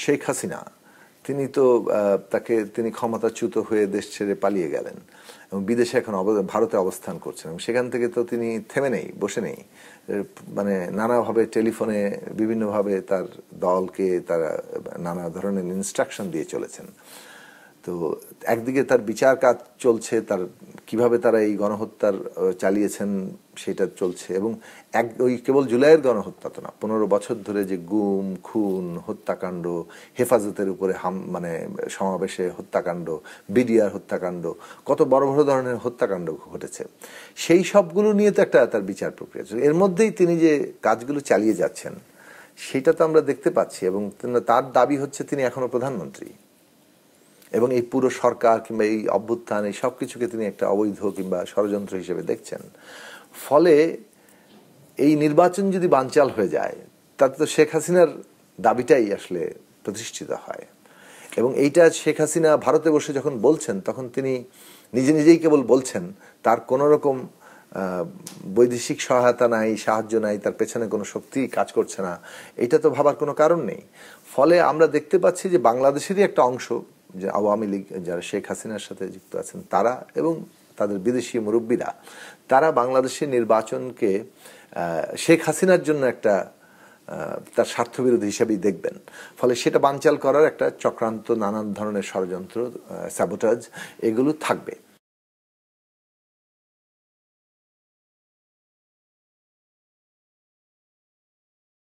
শেখ হাসিনা তিনি তো তিনি ক্ষমতাচ্যুত হয়ে দেশ ছেড়ে পালিয়ে গেলেন এবং বিদেশে এখন ভারতে অবস্থান করছেন এবং সেখান থেকে তো তিনি থেমে নেই, বসে নেই, মানে নানাভাবে টেলিফোনে বিভিন্নভাবে তার দলকে তারা নানা ধরনের ইনস্ট্রাকশন দিয়ে চলেছেন। তো একদিকে তার বিচার কাজ চলছে, তার কিভাবে তারা এই গণহত্যার চালিয়েছেন সেটা চলছে, এবং ওই কেবল জুলাইয়ের গণহত্যা তো না, 15 বছর ধরে যে গুম খুন হত্যাকাণ্ড, হেফাজতের উপরে মানে সমাবেশে হত্যাকাণ্ড, বিডিআর হত্যাকাণ্ড, কত বড় বড় ধরনের হত্যাকাণ্ড ঘটেছে, সেই সবগুলো নিয়ে তো একটা তার বিচার প্রক্রিয়া। এর মধ্যেই তিনি যে কাজগুলো চালিয়ে যাচ্ছেন সেটা তো আমরা দেখতে পাচ্ছি, এবং তার দাবি হচ্ছে তিনি এখনো প্রধানমন্ত্রী এবং এই পুরো সরকার কিংবা এই অভ্যুত্থান এই সব কিছুকে তিনি একটা অবৈধ কিংবা ষড়যন্ত্র হিসেবে দেখছেন। ফলে এই নির্বাচন যদি বানচাল হয়ে যায় তাতে তো শেখ হাসিনার দাবিটাই আসলে প্রতিষ্ঠিত হয়, এবং এইটা শেখ হাসিনা ভারতে বসে যখন বলছেন তখন তিনি নিজে নিজেই কেবল বলছেন, তার কোনো রকম বৈদেশিক সহায়তা নাই, সাহায্য নাই, তার পেছনে কোনো শক্তি কাজ করছে না, এটা তো ভাবার কোনো কারণ নেই। ফলে আমরা দেখতে পাচ্ছি যে বাংলাদেশেরই একটা অংশ, যে আওয়ামী লীগ যারা শেখ হাসিনার সাথে যুক্ত আছেন তারা এবং তাদের বিদেশি মুরব্বীরা, তারা বাংলাদেশের নির্বাচনকে শেখ হাসিনার জন্য একটা তার স্বার্থবিরোধী হিসাবেই দেখবেন। ফলে সেটা বানচাল করার একটা চক্রান্ত, নানান ধরনের ষড়যন্ত্র, স্যাবোটাজ এগুলো থাকবে।